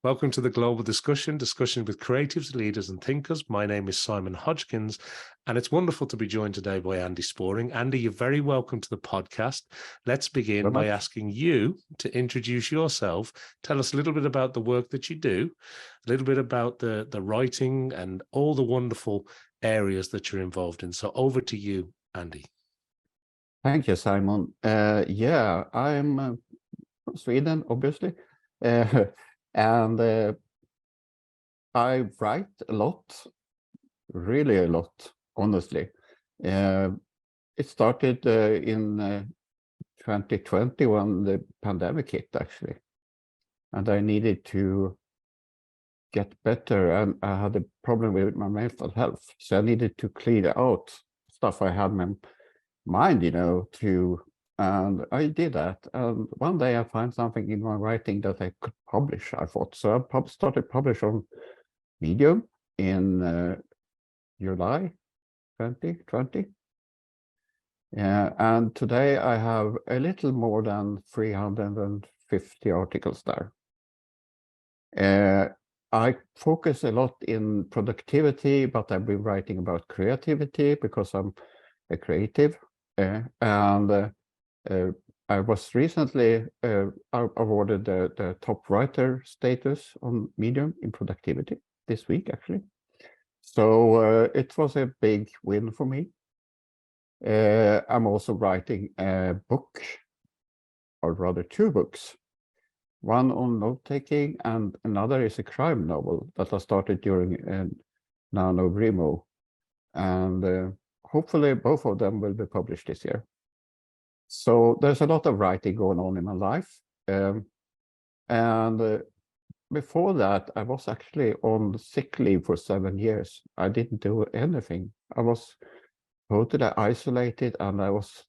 Welcome to the Global Discussion with creatives, leaders and thinkers. My name is Simon Hodgkins, and it's wonderful to be joined today by Andy Sporring. Andy, you're very welcome to the podcast. Let's begin by asking you to introduce yourself. Tell us a little bit about the work that you do, a little bit about the writing and all the wonderful areas that you're involved in. So over to you, Andy. Thank you, Simon. I'm from Sweden, obviously. And I write a lot, really a lot, honestly. It started in 2020 when the pandemic hit, actually. And I needed to get better, and I had a problem with my mental health. So I needed to clear out stuff I had in my mind, and I did that. And one day I found something in my writing that I could publish, I thought. So I started publish on Medium in July 2020. And today I have a little more than 350 articles there. I focus a lot in productivity, but I've been writing about creativity because I'm a creative. I was recently awarded the top writer status on Medium in productivity this week, actually. So it was a big win for me. I'm also writing a book, or rather two books. One on note-taking and another is a crime novel that I started during NaNoWriMo. And hopefully both of them will be published this year. So there's a lot of writing going on in my life. Before that, I was actually on sick leave for 7 years. I didn't do anything. I was totally isolated and I was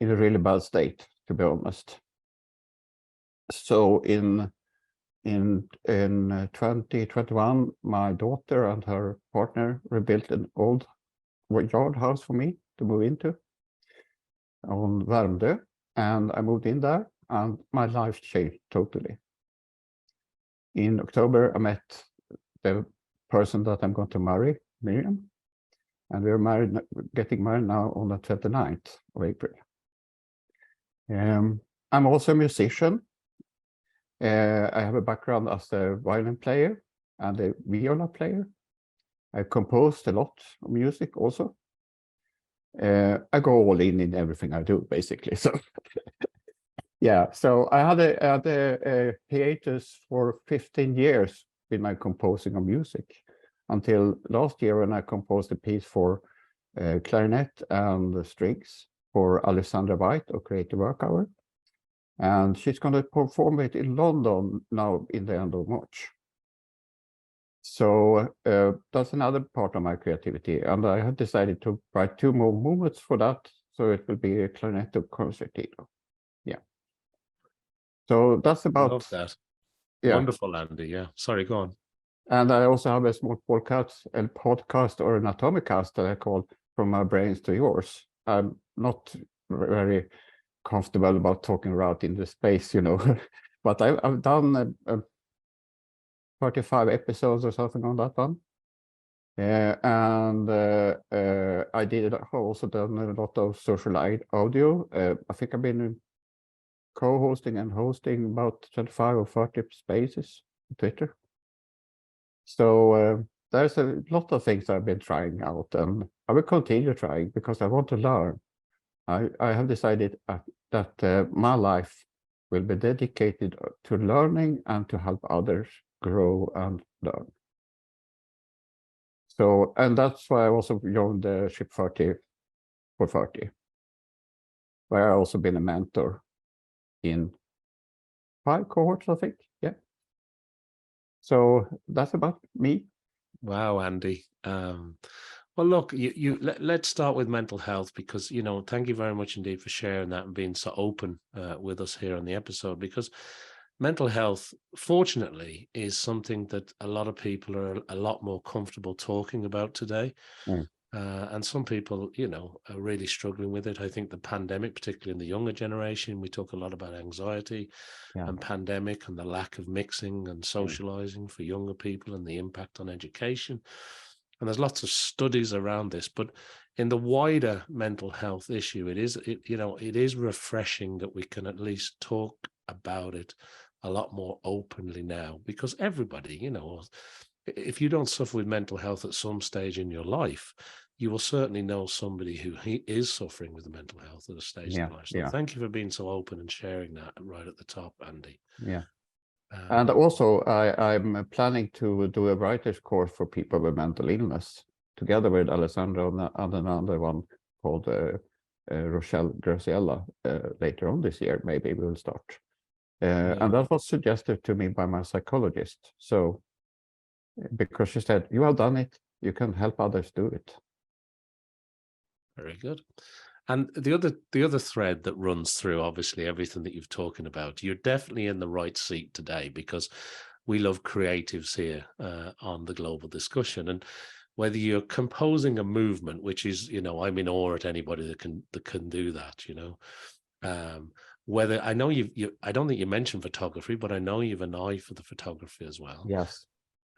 in a really bad state, to be honest. So in 2021, my daughter and her partner rebuilt an old yard house for me to move into on Värmdö, and I moved in there and my life changed totally. In October, I met the person that I'm going to marry, Miriam, and we're getting married now on the 29th of April. I'm also a musician. I have a background as a violin player and a viola player. I composed a lot of music also. I go all in everything I do, basically. So, yeah. So I had a hiatus for 15 years with my composing of music until last year when I composed a piece for clarinet and strings for Alexandra White of Creative Work Hour. And she's going to perform it in London now in the end of March. So that's another part of my creativity. And I have decided to write 2 more movements for that. So it will be a clarinetto concertino. Yeah. So that's about... Love that. Yeah. Wonderful, Andy. Yeah. Sorry, go on. And I also have a small podcast or an atomicast that I call From My Brains to Yours. I'm not very comfortable about talking about in the space, but I've done 35 episodes or something on that one. I did also done a lot of social audio. I think I've been co-hosting and hosting about 25 or 30 spaces on Twitter. So there's a lot of things I've been trying out, and I will continue trying because I want to learn. I have decided that my life will be dedicated to learning and to help others grow and learn. So, and that's why I also joined the Ship 30 for 30, where I've also been a mentor in 5 cohorts, I think. Yeah. So that's about me. Wow, Andy. Well, look, let's start with mental health because, thank you very much indeed for sharing that and being so open with us here on the episode, because mental health, fortunately, is something that a lot of people are a lot more comfortable talking about today. And some people, are really struggling with it. I think the pandemic, particularly in the younger generation, we talk a lot about anxiety and pandemic and the lack of mixing and socializing for younger people and the impact on education. And there's lots of studies around this, but in the wider mental health issue, it is refreshing that we can at least talk about it a lot more openly now, because everybody, if you don't suffer with mental health at some stage in your life, you will certainly know somebody who is suffering with mental health at a stage in life. So thank you for being so open and sharing that right at the top, Andy. Yeah. And also, I'm planning to do a writer's course for people with mental illness, together with Alessandro and another one called Rochelle Graciella later on this year. Maybe we'll start. And that was suggested to me by my psychologist. So, because she said, you have done it, you can help others do it. Very good. And the other thread that runs through, obviously, everything that you've talking about, you're definitely in the right seat today, because we love creatives here on the Global Discussion. And whether you're composing a movement, which is, I'm in awe at anybody that can do that, whether I know I don't think you mentioned photography, but I know you've an eye for the photography as well. Yes.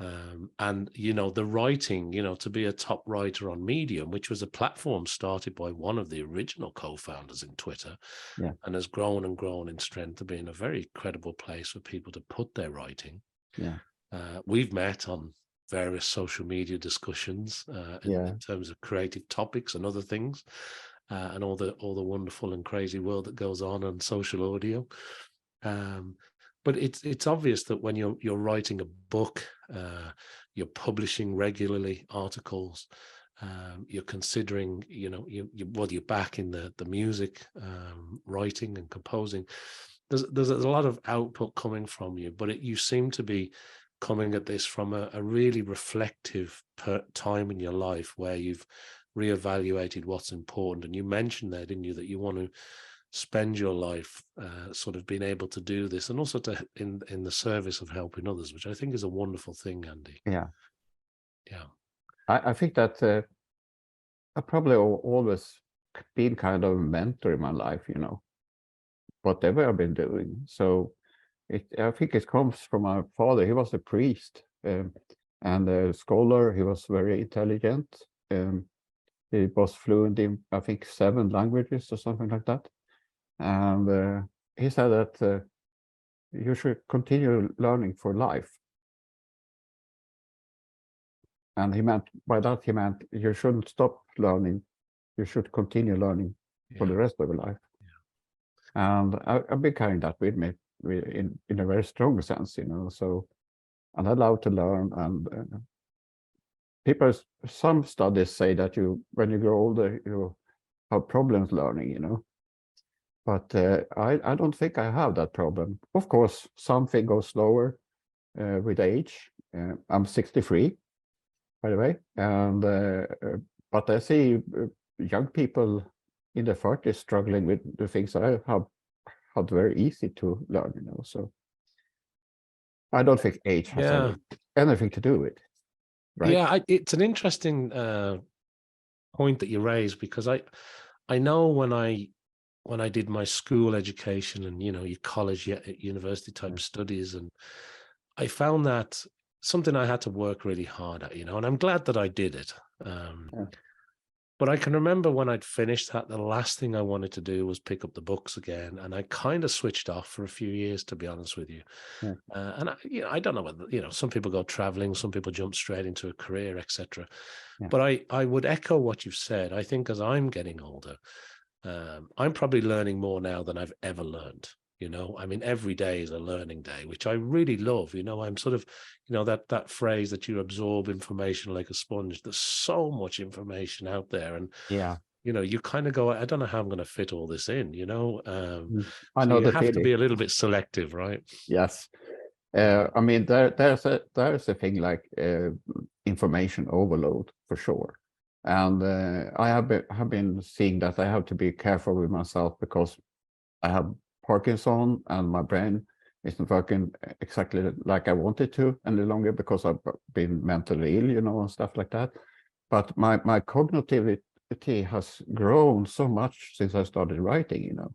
And the writing, to be a top writer on Medium, which was a platform started by one of the original co-founders in Twitter, and has grown and grown in strength to being a very credible place for people to put their writing. We've met on various social media discussions in terms of creative topics and other things, and all the wonderful and crazy world that goes on social audio. But it's obvious that when you're writing a book, you're publishing regularly articles, you're considering, you're back in the music, writing and composing. There's a lot of output coming from you, but you seem to be coming at this from a really reflective time in your life where you've reevaluated what's important. And you mentioned there, didn't you, that you want to spend your life sort of being able to do this, and also in the service of helping others, which I think is a wonderful thing, Andy. I think that I've probably always been kind of a mentor in my life, whatever I've been doing. So I think it comes from my father. He was a priest and a scholar. He was very intelligent. He was fluent in, I think, 7 languages or something like that. And he said that you should continue learning for life. And by that he meant you shouldn't stop learning. You should continue learning for the rest of your life. And I've been carrying that with me in a very strong sense, So, and I love to learn. And some studies say that when you grow older, you have problems learning, But I don't think I have that problem. Of course, something goes slower with age. I'm 63, by the way, and but I see young people in their 30s struggling with the things I have had very easy to learn, So I don't think age has anything to do with it. Right? Yeah, it's an interesting point that you raised, because I know when I did my school education and, your college, university type studies, and I found that something I had to work really hard at, and I'm glad that I did it. But I can remember when I'd finished that, the last thing I wanted to do was pick up the books again. And I kind of switched off for a few years, to be honest with you. And I don't know whether, some people go traveling, some people jump straight into a career, etc. But I would echo what you've said. I think as I'm getting older, I'm probably learning more now than I've ever learned. I mean, every day is a learning day, which I really love. I'm sort of, that phrase that you absorb information like a sponge. There's so much information out there, and you kind of go, I don't know how I'm going to fit all this in. I know you have to be a little bit selective, right? Yes. I mean, there's a thing like information overload for sure. And I have been seeing that I have to be careful with myself, because I have Parkinson and my brain isn't working exactly like I wanted to any longer, because I've been mentally ill, and stuff like that. but my cognitivity has grown so much since I started writing, you know.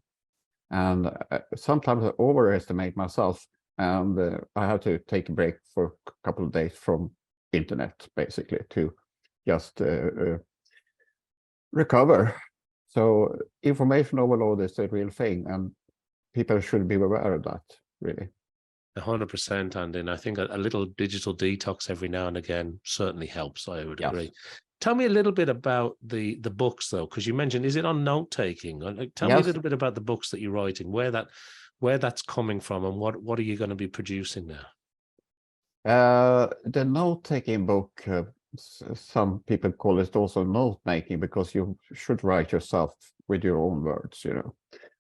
And sometimes I overestimate myself, and I have to take a break for a couple of days from internet, basically, to just recover. So information overload is a real thing, and people should be aware of that, really. 100%, Andy. And I think a little digital detox every now and again certainly helps. I would agree. Tell me a little bit about the books, though, because you mentioned, is it on note taking? Tell me a little bit about the books that you're writing, where that's coming from, and what are you going to be producing now? The note taking book, some people call it also note making, because you should write yourself with your own words, you know.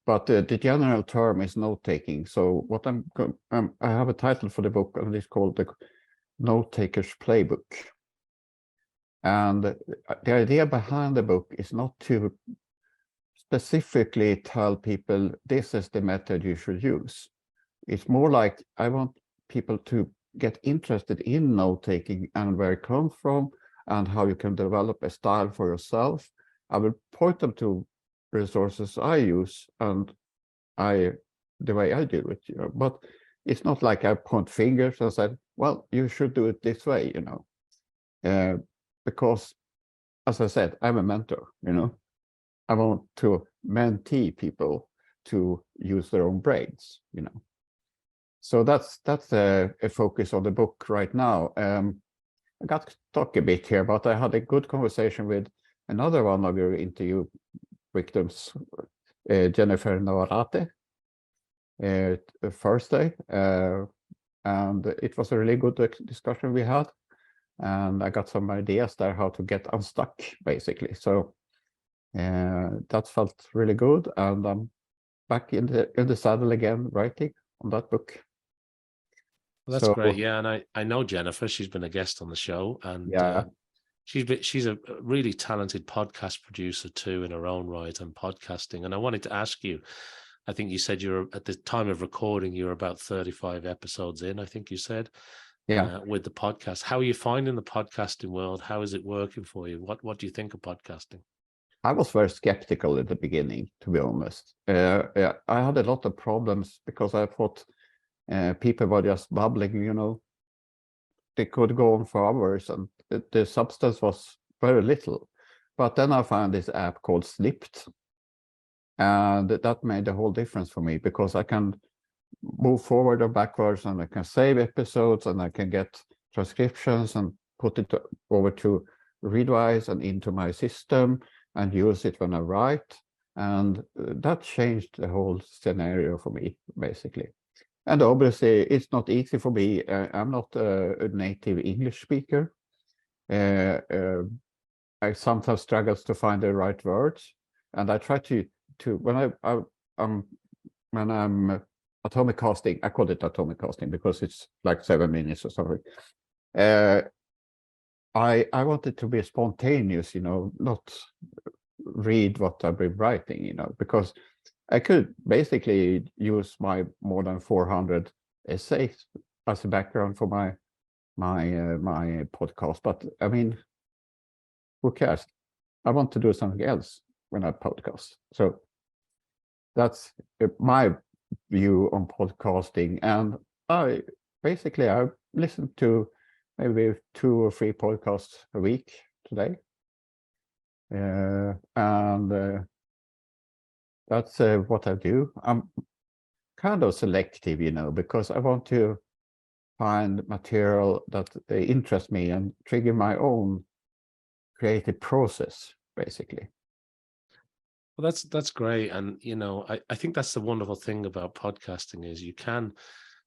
But the general term is note taking. So what I have a title for the book, and it's called the Note Taker's Playbook. And the idea behind the book is not to specifically tell people this is the method you should use. It's more like I want people to get interested in note taking and where it comes from and how you can develop a style for yourself. I will point them to resources I use and the way I do it, you know. But it's not like I point fingers and said, well, you should do it this way, you know. Because, as I said, I'm a mentor, you know. I want to mentee people to use their own brains, you know. So that's a focus on the book right now. I got to talk a bit here, but I had a good conversation with another one of your interview victims, Jennifer Navarrete, Thursday, and it was a really good discussion we had, and I got some ideas there how to get unstuck, basically. So that felt really good, and I'm back in the saddle again, writing on that book. Well, that's great. Yeah, and I know Jennifer. She's been a guest on the show, and she's a really talented podcast producer too in her own right and podcasting. And I wanted to ask you, I think you said you're at the time of recording, you're about 35 episodes in, I think you said, with the podcast. How are you finding the podcasting world? How is it working for you? What do you think of podcasting? I was very skeptical at the beginning, to be honest. I had a lot of problems because I thought people were just babbling, you know. They could go on for hours and the substance was very little. But then I found this app called Snipped, and that made a whole difference for me, because I can move forward or backwards, and I can save episodes, and I can get transcriptions and put it over to Readwise and into my system and use it when I write. And that changed the whole scenario for me, basically. And obviously, it's not easy for me. I'm not a native English speaker. I sometimes struggle to find the right words, and I try to when I'm atomic casting. I call it atomic casting because it's like 7 minutes or something. I want it to be spontaneous, you know, not read what I've been writing, you know, because I could basically use my more than 400 essays as a background for my podcast. But I mean, who cares? I want to do something else when I podcast. So that's my view on podcasting. And I listen to maybe 2 or 3 podcasts a week today. And that's what I do. I'm kind of selective, you know, because I want to find material that interests me and trigger my own creative process, basically. Well, that's great. And, you know, I think that's the wonderful thing about podcasting is you can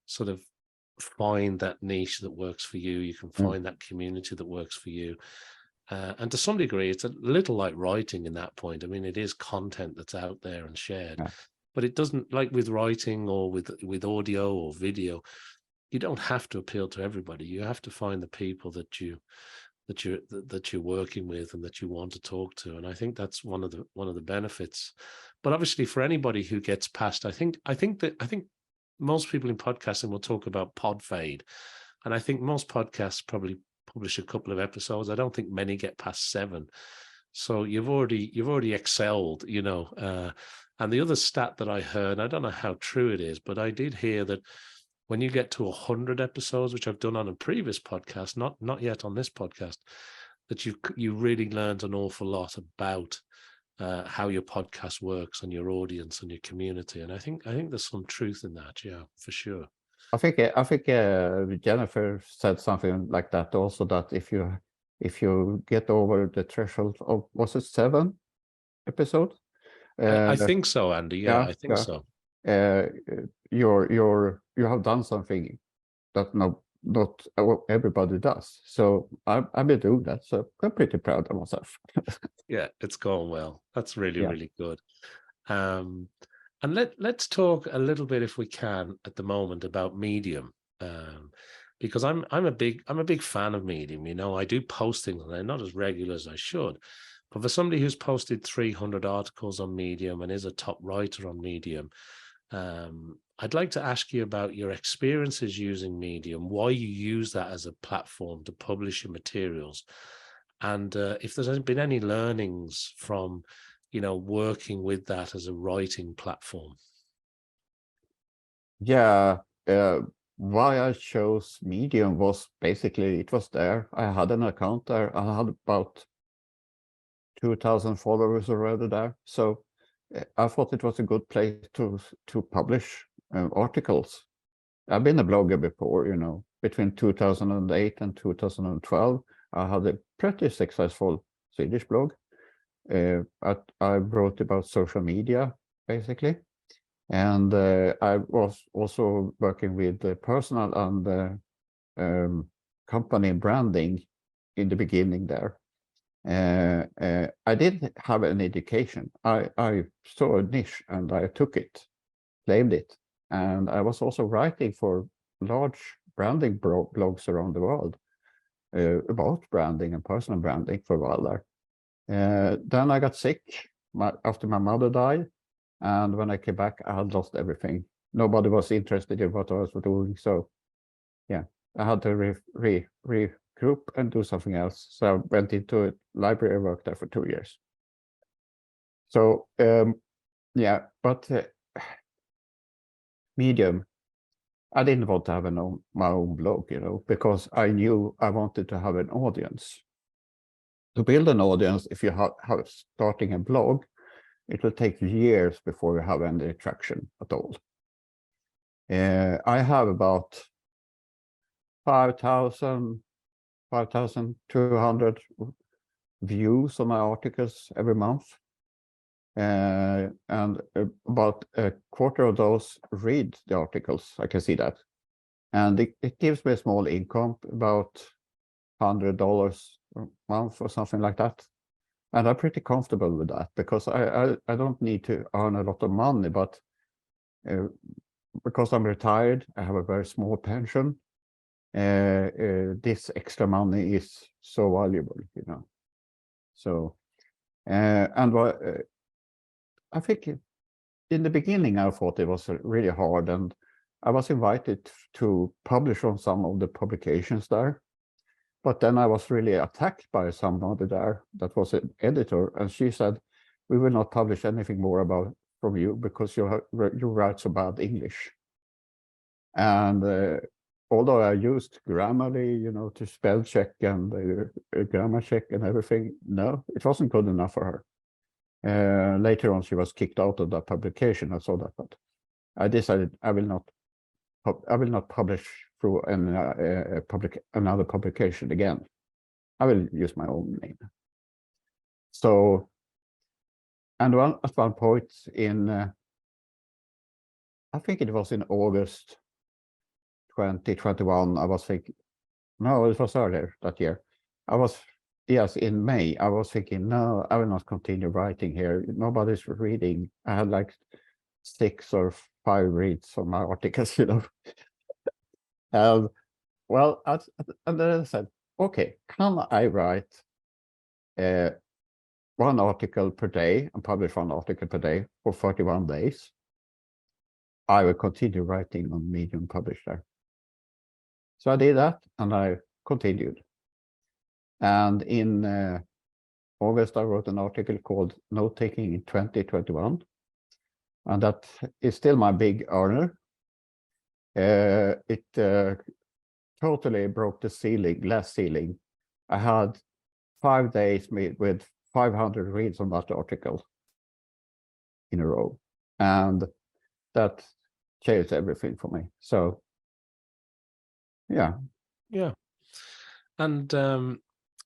sort of find that niche that works for you. You can find that community that works for you. And to some degree, it's a little like writing in that point. I mean, it is content that's out there and shared, but it doesn't, like with writing or with audio or video, you don't have to appeal to everybody. You have to find the people that you're working with and that you want to talk to. And I think that's one of the benefits. But obviously, for anybody who gets past, I think most people in podcasting will talk about pod fade, and I think most podcasts probably publish a couple of episodes. I don't think many get past 7. So you've already excelled, you know. And the other stat that I heard, I don't know how true it is, but I did hear that when you get to 100 episodes, which I've done on a previous podcast, not yet on this podcast, that you really learned an awful lot about how your podcast works and your audience and your community. And I think there's some truth in that. Yeah, for sure. I think Jennifer said something like that also, that if you get over the threshold of, was it 7 episodes? I think so, Andy. Yeah, I think so. You have done something that not everybody does. So I've been doing that. So I'm pretty proud of myself. Yeah, it's going well. That's really, Yeah. really good. And let's talk a little bit, if we can, at the moment about Medium, because I'm a big fan of Medium. You know, I do post things, and they're not as regular as I should. But for somebody who's posted 300 articles on Medium and is a top writer on Medium, I'd like to ask you about your experiences using Medium, why you use that as a platform to publish your materials, and if there's been any learnings from, you know, working with that as a writing platform. Yeah, why I chose Medium was basically, it was there. I had an account there. I had about 2,000 followers already there. So I thought it was a good place to publish articles. I've been a blogger before, you know, between 2008 and 2012. I had a pretty successful Swedish blog. I wrote about social media, basically. And I was also working with the personal and company branding in the beginning there. I didn't have an education. I saw a niche and I took it, claimed it. And I was also writing for large branding blogs around the world about branding and personal branding for a while there. Then I got sick after my mother died. And when I came back, I had lost everything. Nobody was interested in what I was doing. So yeah, I had to regroup and do something else. So I went into a library and worked there for 2 years. So yeah, but Medium, I didn't want to have my own blog, you know, because I knew I wanted to have an audience. To build an audience, if you have starting a blog, it will take years before you have any traction at all. I have about 5,200 views on my articles every month. And about a quarter of those read the articles. I can see that. And it gives me a small income, about $100 a month or something like that. And I'm pretty comfortable with that because I don't need to earn a lot of money, but because I'm retired, I have a very small pension. This extra money is so valuable, you know. So, and what I think in the beginning, I thought it was really hard, and I was invited to publish on some of the publications there. But then I was really attacked by somebody there that was an editor, and she said, "We will not publish anything more from you because you write so bad English." And although I used Grammarly, you know, to spell check and grammar check and everything, no, it wasn't good enough for her. Later on, she was kicked out of that publication. I saw that, but I decided I will not publish through another publication again. I will use my own name. So, and at one point in, I think it was in August 2021, I was thinking, no, it was earlier that year. Yes, in May, I was thinking, no, I will not continue writing here. Nobody's reading. I had like 6 or 5 reads on my articles, you know. Well, and then I said, okay, can I write one article per day and publish one article per day for 31 days? I will continue writing on Medium published there. So I did that and I continued. And in August, I wrote an article called Note-Taking in 2021. And that is still my big earner. It totally broke the glass ceiling. I had 5 days with 500 reads on that article in a row. And that changed everything for me. So, yeah. Yeah. And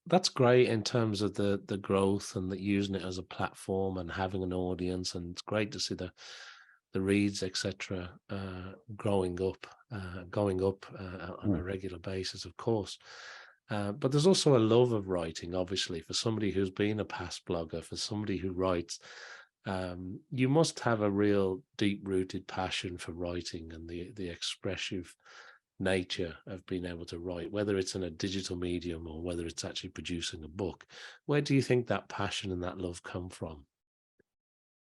that's great in terms of the growth and using it as a platform and having an audience. And it's great to see the reads, etc., going up on a regular basis, of course. But there's also a love of writing, obviously, for somebody who's been a past blogger, for somebody who writes. You must have a real deep-rooted passion for writing and the expressive nature of being able to write, whether it's in a digital medium or whether it's actually producing a book. Where do you think that passion and that love come from?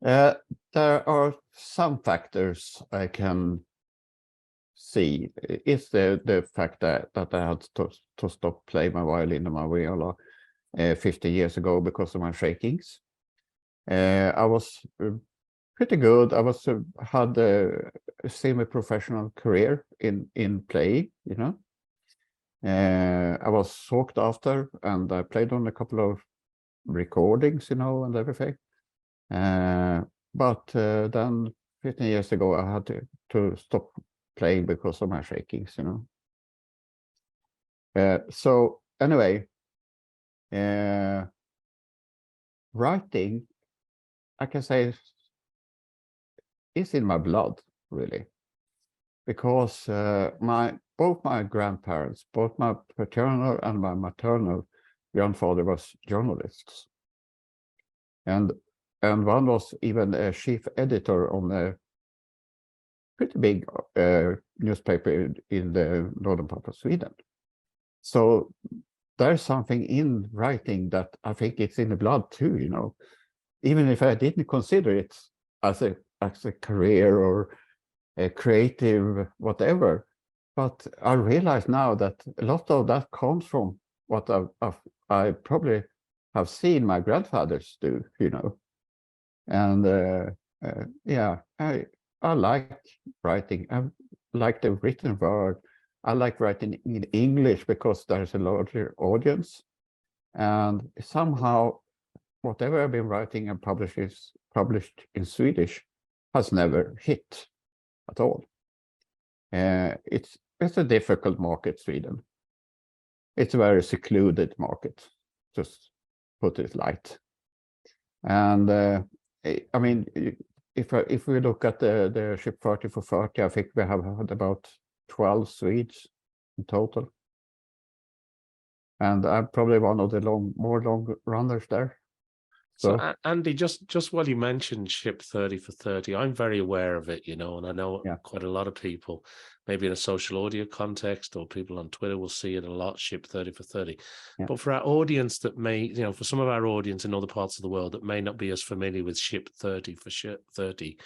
There are some factors I can see. It's the fact that I had to stop playing my violin and my viola 50 years ago because of my shakings. I was pretty good. I had a semi-professional career in playing, you know. I was sought after, and I played on a couple of recordings, you know, and everything. But then 15 years ago, I had to stop playing because of my shakings, you know. So anyway, writing, I can say, is in my blood, really, because both my grandparents, both my paternal and my maternal grandfather was journalists, and one was even a chief editor on a pretty big newspaper in the northern part of Sweden. So there's something in writing that I think it's in the blood too, you know, even if I didn't consider it as a career or a creative whatever. But I realize now that a lot of that comes from what I probably have seen my grandfathers do, you know. And yeah, I like writing. I like the written word. I like writing in English because there's a larger audience. And somehow, whatever I've been writing and published in Swedish has never hit at all. It's a difficult market, Sweden. It's a very secluded market, just put it light. And I mean, if we look at the ship 30 for 30, I think we have had about 12 Swedes in total. And I'm probably one of the more long runners there. So Andy, just while you mentioned Ship 30 for 30, I'm very aware of it, you know, and I know quite a lot of people, maybe in a social audio context or people on Twitter will see it a lot, Ship 30 for 30. Yeah. But for our audience that may, you know, for some of our audience in other parts of the world that may not be as familiar with Ship 30 for 30,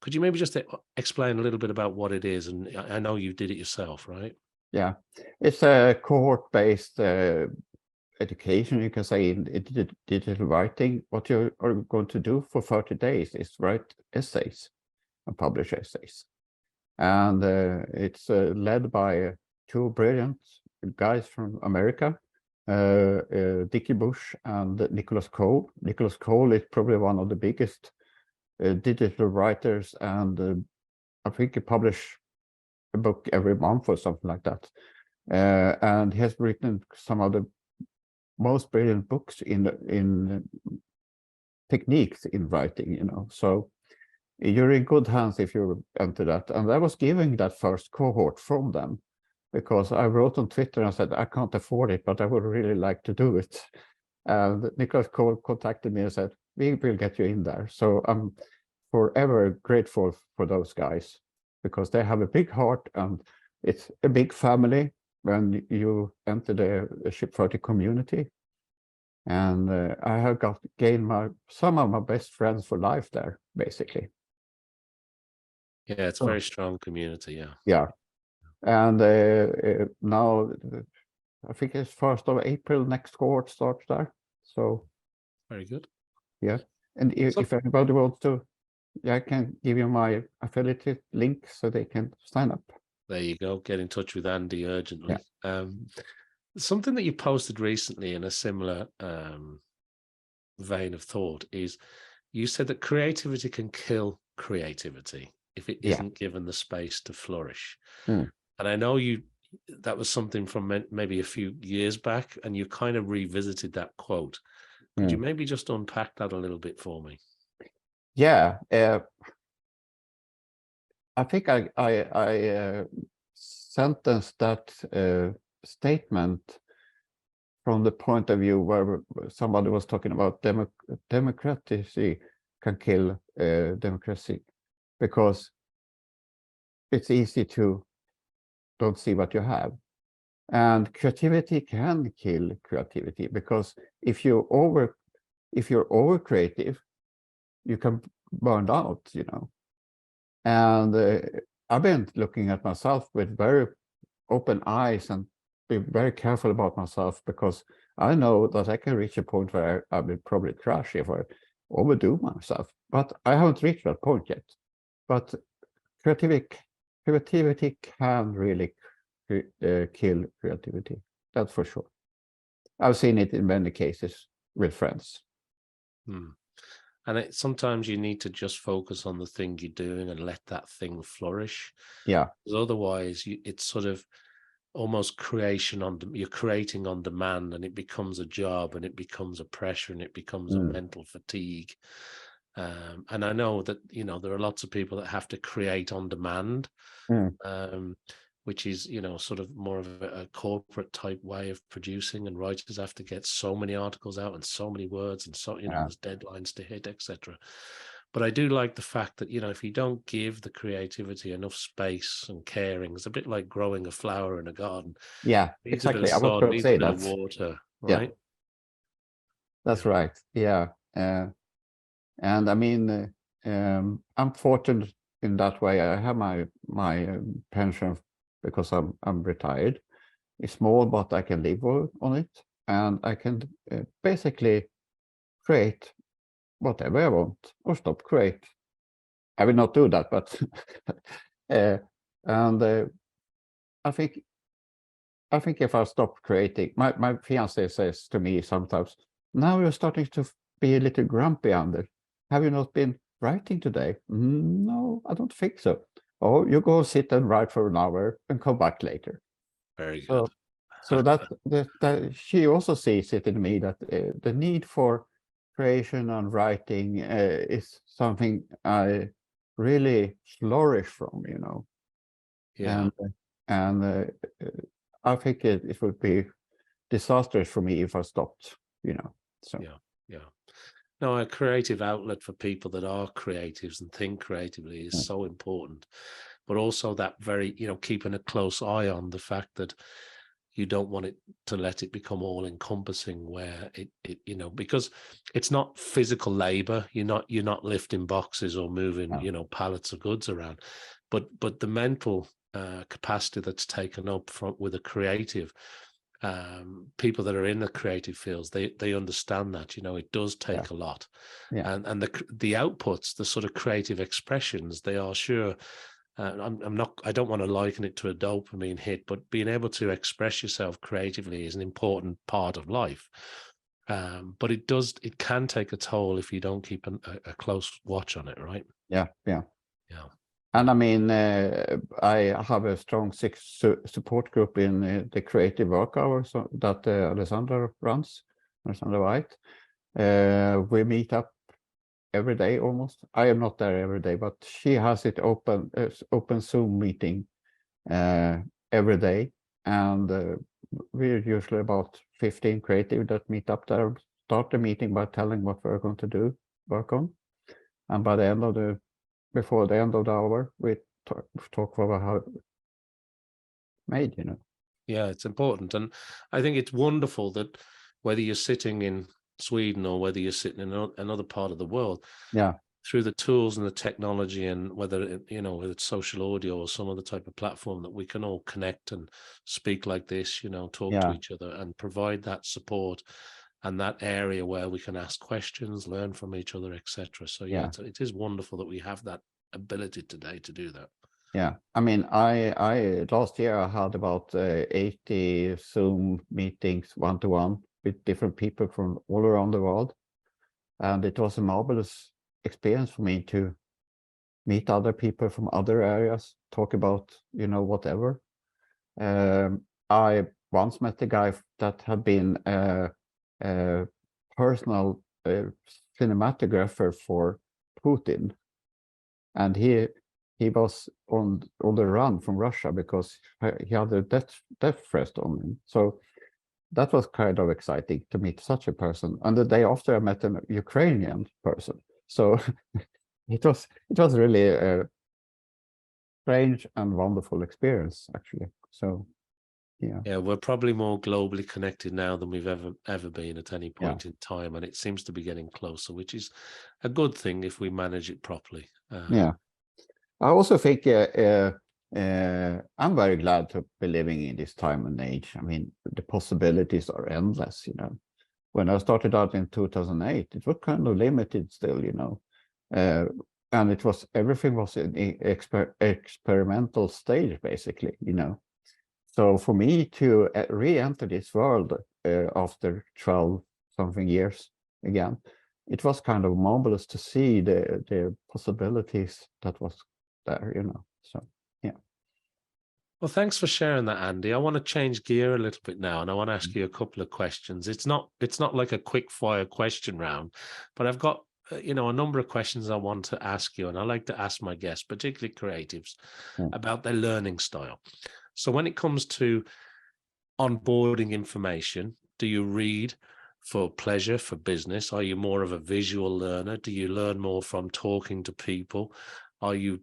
could you maybe just explain a little bit about what it is? And I know you did it yourself, right? Yeah, it's a cohort-based education, you can say, in digital writing. What you are going to do for 30 days is write essays and publish essays. And it's led by two brilliant guys from America, Dickie Bush and Nicholas Cole. Nicholas Cole is probably one of the biggest digital writers, and I think he publishes a book every month or something like that. And he has written some of the most brilliant books in techniques in writing, you know. So you're in good hands if you enter that. And I was giving that first cohort from them because I wrote on Twitter and I said, I can't afford it, but I would really like to do it. And Nicholas Cole contacted me and said, we will get you in there. So I'm forever grateful for those guys because they have a big heart and it's a big family when you enter the Ship 30 community. And I have gained some of my best friends for life there, basically. Yeah, it's a very strong community, yeah. Yeah. And now I think it's 1st of April, next cohort starts there. So very good. Yeah. And if anybody wants to, I can give you my affiliate link so they can sign up. There you go. Get in touch with Andy urgently. Yeah. Something that you posted recently in a similar vein of thought is you said that creativity can kill creativity if it isn't given the space to flourish. And I know that was something from maybe a few years back, and you kind of revisited that quote. Could you maybe just unpack that a little bit for me? Yeah. I think I sentenced that statement from the point of view where somebody was talking about democracy can kill democracy, because it's easy to don't see what you have. And creativity can kill creativity, because if you're over creative, you can burn out, you know. And I've been looking at myself with very open eyes and be very careful about myself, because I know that I can reach a point where I will probably crash if I overdo myself. But I haven't reached that point yet. But creativity can really kill creativity. That's for sure. I've seen it in many cases with friends. And sometimes you need to just focus on the thing you're doing and let that thing flourish. Yeah. Because otherwise, it's sort of almost you're creating on demand, and it becomes a job, and it becomes a pressure, and it becomes a mental fatigue. And I know that, you know, there are lots of people that have to create on demand, which is, you know, sort of more of a corporate type way of producing, and writers have to get so many articles out and so many words, and so, you know, there's deadlines to hit, etc. But I do like the fact that, you know, if you don't give the creativity enough space and caring, it's a bit like growing a flower in a garden. Yeah, exactly. I was going to say that. Water, right? Yeah. That's right. Yeah. And I mean, I'm fortunate in that way. I have my pension because I'm retired. It's small, but I can live on it, and I can basically create whatever I want or stop create. I will not do that, but and I think if I stop creating, my fiance says to me sometimes, "Now you're starting to be a little grumpy, Anders. Have you not been writing today?" No, I don't think so. Oh, you go sit and write for an hour and come back later. Very good. So that she also sees it in me, that the need for creation and writing is something I really flourish from, you know. Yeah. And I think it would be disastrous for me if I stopped, you know. So yeah. No, a creative outlet for people that are creatives and think creatively is so important. But also that very, you know, keeping a close eye on the fact that you don't want it to let it become all encompassing, where it you know, because it's not physical labor. You're not lifting boxes or moving, you know, pallets of goods around, but the mental capacity that's taken up with a creative, people that are in the creative fields, they understand that, you know, it does take a lot. And the outputs, the sort of creative expressions, they are sure. I don't want to liken it to a dopamine hit, but being able to express yourself creatively is an important part of life. But it can take a toll if you don't keep a close watch on it, right? Yeah. And I mean, I have a strong support group in the creative work hours that Alessandra runs, Alessandra White. We meet up every day almost. I am not there every day, but she has it open Zoom meeting every day, and we're usually about 15 creative that meet up there. Start the meeting by telling what we're going to work on, and by the end before the end of the hour, we talk about how it's made, you know. Yeah, it's important, and I think it's wonderful that whether you're sitting in Sweden or whether you're sitting in another part of the world, through the tools and the technology, and whether whether it's social audio or some other type of platform, that we can all connect and speak like this, talk to each other and provide that support and that area where we can ask questions, learn from each other, etc. So it is wonderful that we have that ability today to do that. Yeah, I mean, I last year I had about 80 Zoom meetings one-to-one with different people from all around the world, and it was a marvelous experience for me to meet other people from other areas, talk about whatever. I once met a guy that had been a personal cinematographer for Putin, and he was on the run from Russia because he had a death threat on him. So that was kind of exciting to meet such a person. And the day after, I met a Ukrainian person. So it was really a strange and wonderful experience, actually. So yeah, we're probably more globally connected now than we've ever been at any point in time, and it seems to be getting closer, which is a good thing if we manage it properly. I also think I'm very glad to be living in this time and age. I mean, the possibilities are endless, When I started out in 2008, it was kind of limited still, and everything was in the experimental stage, basically, So for me to re-enter this world after 12 something years again, it was kind of marvelous to see the possibilities that was there, So yeah. Well, thanks for sharing that, Andy. I want to change gear a little bit now, and I want to ask you a couple of questions. It's not like a quick fire question round, but I've got a number of questions I want to ask you, and I like to ask my guests, particularly creatives, about their learning style. So when it comes to onboarding information, do you read for pleasure, for business? Are you more of a visual learner? Do you learn more from talking to people? Are you,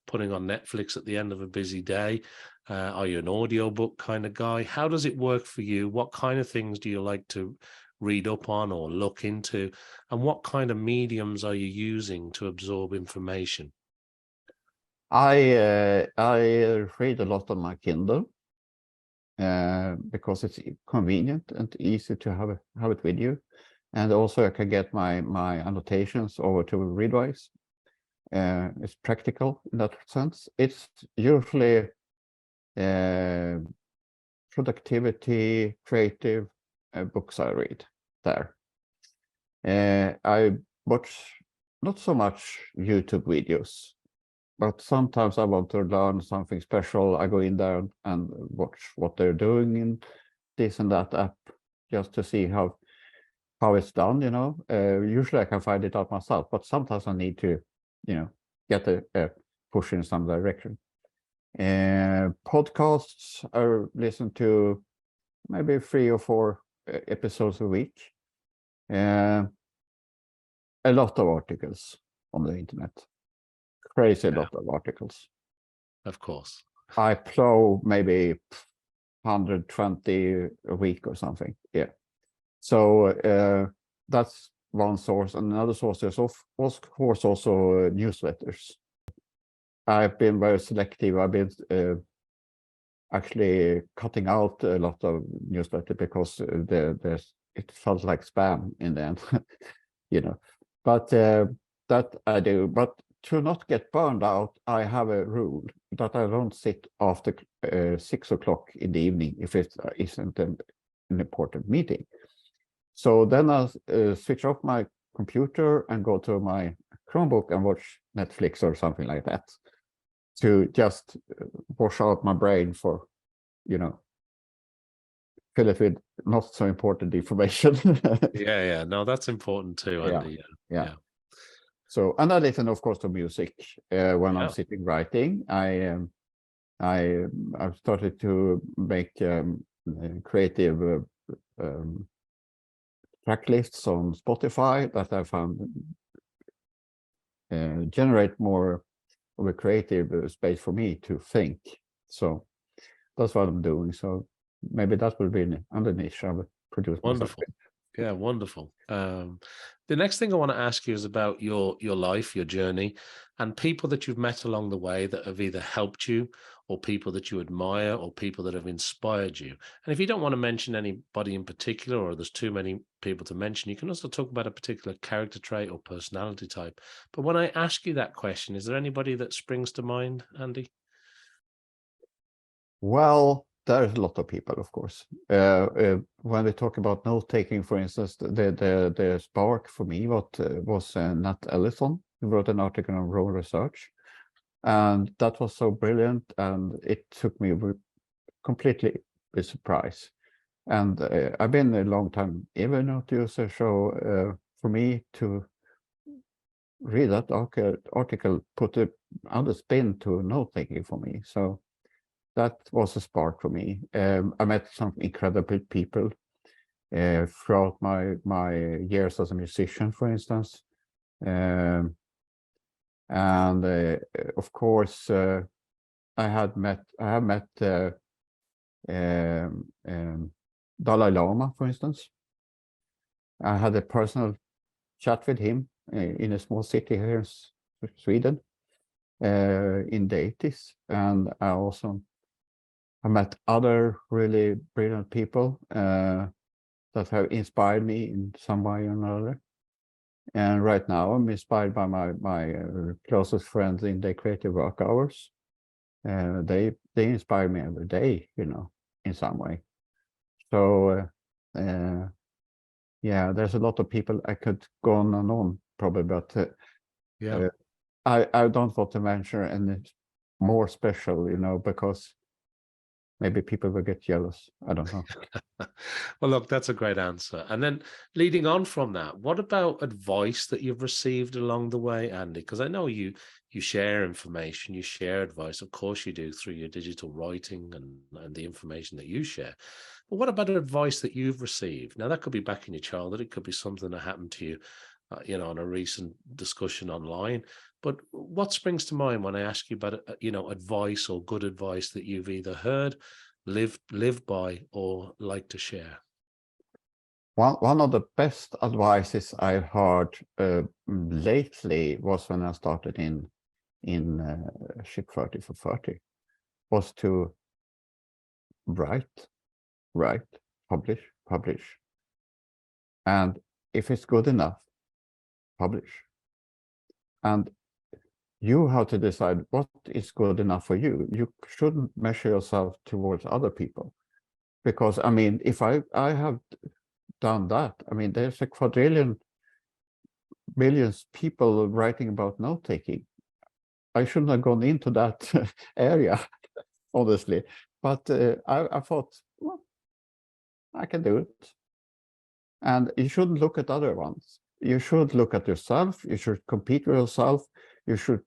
putting on Netflix at the end of a busy day? Are you an audiobook kind of guy? How does it work for you? What kind of things do you like to read up on or look into? And what kind of mediums are you using to absorb information? I read a lot on my Kindle because it's convenient and easy to have it with you, and also I can get my annotations over to Readwise. It's practical in that sense. It's usually productivity, creative books I read there. I watch not so much YouTube videos, but sometimes I want to learn something special. I go in there and watch what they're doing in this and that app just to see how it's done, Usually I can find it out myself, but sometimes I need to, get a push in some direction. Podcasts I listen to maybe 3 or 4 episodes a week. A lot of articles on the internet. Crazy lot of articles. Of course. I plow maybe 120 a week or something. Yeah. So that's one source. And another source is of course also newsletters. I've been very selective. I've been actually cutting out a lot of newsletters because it felt like spam in the end, But that I do. But to not get burned out, I have a rule that I don't sit after 6 o'clock in the evening if it isn't an important meeting. So then I'll switch off my computer and go to my Chromebook and watch Netflix or something like that to just wash out my brain for, fill it with not so important information. Yeah. No, that's important too, Andy. Yeah. So, and I listen, of course, to music when I'm sitting writing. I've started to make creative track lists on Spotify that I found generate more of a creative space for me to think. So that's what I'm doing. So maybe that will be another niche I will produce myself. Wonderful. Yeah, wonderful. The next thing I want to ask you is about your life, your journey, and people that you've met along the way that have either helped you, or people that you admire, or people that have inspired you. And if you don't want to mention anybody in particular, or there's too many people to mention, you can also talk about a particular character trait or personality type. But when I ask you that question, is there anybody that springs to mind, Andy? Well, there's a lot of people, of course. When we talk about note-taking, for instance, the spark for me was Nat Ellison, who wrote an article on role research. And that was so brilliant, and it took me completely by surprise. And I've been a long time Evernote user, so for me to read that article put another spin to note-taking for me. So that was a spark for me. I met some incredible people throughout my years as a musician, for instance. And of course, I have met Dalai Lama, for instance. I had a personal chat with him in a small city here in Sweden in the 80s. And I met other really brilliant people that have inspired me in some way or another. And right now I'm inspired by my closest friends in their creative work hours. They inspire me every day, in some way. So yeah, there's a lot of people I could go on and on probably, but Yeah. I don't want to mention any more special, because maybe people will get jealous. I don't know. Well, look, that's a great answer. And then leading on from that, what about advice that you've received along the way, Andy? Because I know you share information, you share advice. Of course you do, through your digital writing and the information that you share. But what about advice that you've received? Now, that could be back in your childhood. It could be something that happened to you, on a recent discussion online. But what springs to mind when I ask you about, advice or good advice that you've either heard, live by, or like to share? One of the best advices I've heard lately was when I started in Ship 30 for 30, was to write, publish. And if it's good enough, publish. And you have to decide what is good enough for you. You shouldn't measure yourself towards other people. Because, I mean, if I have done that, I mean, there's a quadrillion millions people writing about note-taking. I shouldn't have gone into that area, honestly. But I thought, well, I can do it. And you shouldn't look at other ones. You should look at yourself. You should compete with yourself. You should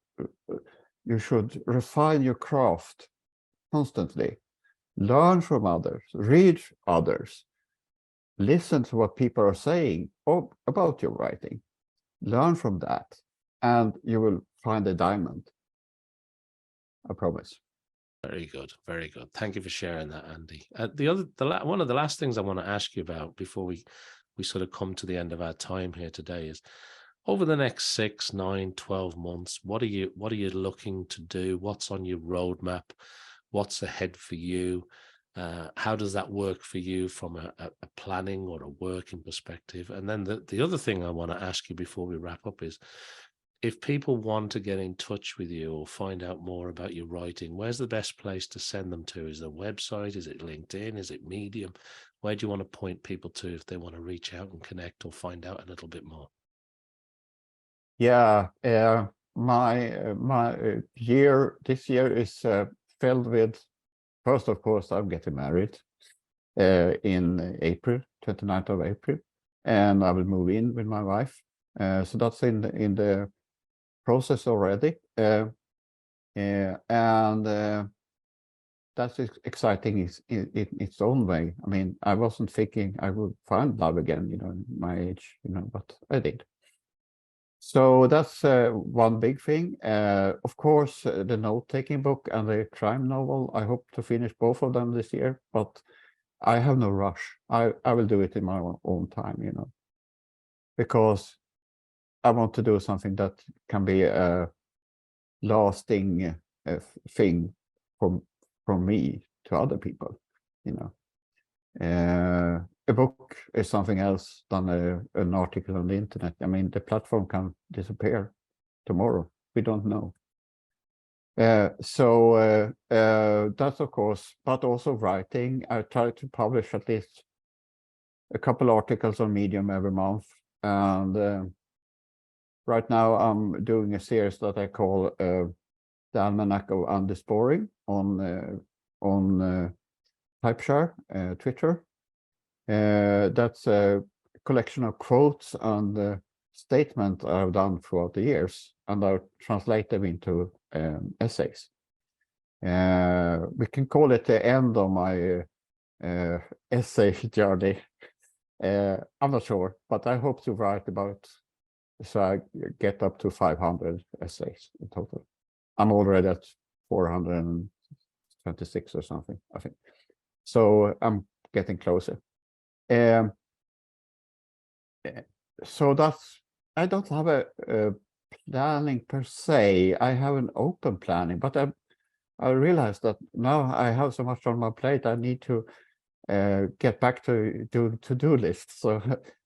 refine your craft constantly. Learn from others. Read others. Listen to what people are saying about your writing. Learn from that, and you will find a diamond. I promise. Very good, very good. Thank you for sharing that, Andy. One of the last things I want to ask you about before we sort of come to the end of our time here today is, over the next 6, 9, 12 months, what are you looking to do? What's on your roadmap? What's ahead for you? How does that work for you from a planning or a working perspective? And then the other thing I want to ask you before we wrap up is, if people want to get in touch with you or find out more about your writing, where's the best place to send them to? Is there a website? Is it LinkedIn? Is it Medium? Where do you want to point people to if they want to reach out and connect or find out a little bit more? Yeah, my this year is filled with, first, of course, I'm getting married in April, 29th of April, and I will move in with my wife. So that's in the process already, and that's exciting in its own way. I mean, I wasn't thinking I would find love again, in my age, but I did. So that's one big thing. Of course, the note-taking book and the crime novel, I hope to finish both of them this year, but I have no rush. I will do it in my own time, because I want to do something that can be a lasting thing from me to other people, you know. A book is something else than an article on the internet. I mean, the platform can disappear tomorrow. We don't know. So that's of course, but also writing. I try to publish at least a couple articles on Medium every month. And right now I'm doing a series that I call the Almanac of Andy Sporring on Typeshare, Twitter. That's a collection of quotes and statements I've done throughout the years, and I'll translate them into essays. We can call it the end of my essay journey. I'm not sure, but I hope to write about, so I get up to 500 essays in total. I'm already at 426 or something, I think. So I'm getting closer. So that's, I don't have a planning per se. I have an open planning, but I realized that now I have so much on my plate, I need to get back to to-do lists. So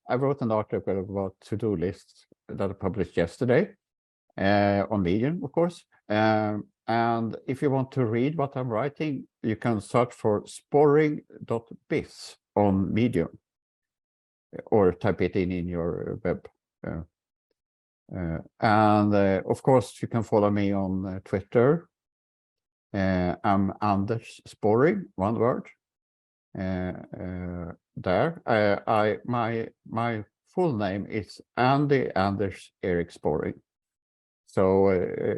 I wrote an article about to-do lists that I published yesterday on Medium, of course. And if you want to read what I'm writing, you can search for sporring.biz on Medium, or type it in your web. And of course, you can follow me on Twitter. I'm Anders Sporring, one word. There, my full name is Andy Anders Erik Sporring. So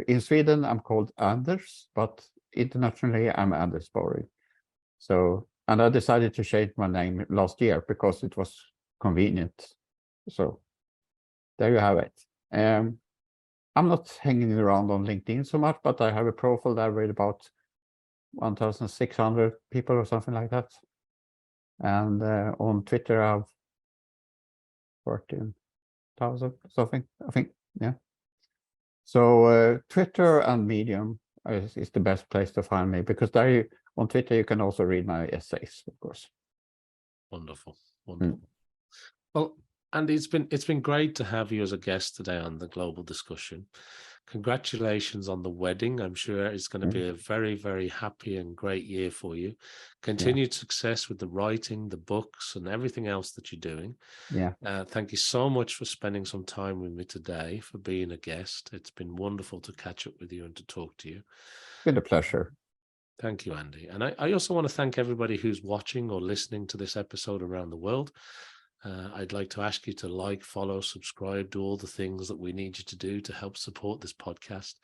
in Sweden, I'm called Anders, but internationally, I'm Anders Sporring. So, and I decided to change my name last year because it was convenient. So there you have it. I'm not hanging around on LinkedIn so much, but I have a profile there with about 1,600 people or something like that. And on Twitter, I have 14,000 something, I think. Yeah. So Twitter and Medium is the best place to find me, because there on Twitter you can also read my essays, of course. Wonderful, wonderful. Well, Andy, it's been great to have you as a guest today on the Global Discussion. Congratulations on the wedding. I'm sure it's going to be a very, very happy and great year for you. Continued success with the writing, the books, and everything else that you're doing. Yeah. Thank you so much for spending some time with me today, for being a guest. It's been wonderful to catch up with you and to talk to you. It's been a pleasure. Thank you, Andy. And I also want to thank everybody who's watching or listening to this episode around the world. I'd like to ask you to like, follow, subscribe, do all the things that we need you to do to help support this podcast.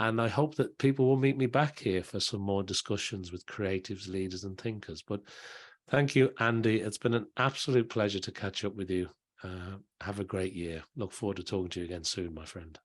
And I hope that people will meet me back here for some more discussions with creatives, leaders, and thinkers. But thank you, Andy. It's been an absolute pleasure to catch up with you. Have a great year. Look forward to talking to you again soon, my friend.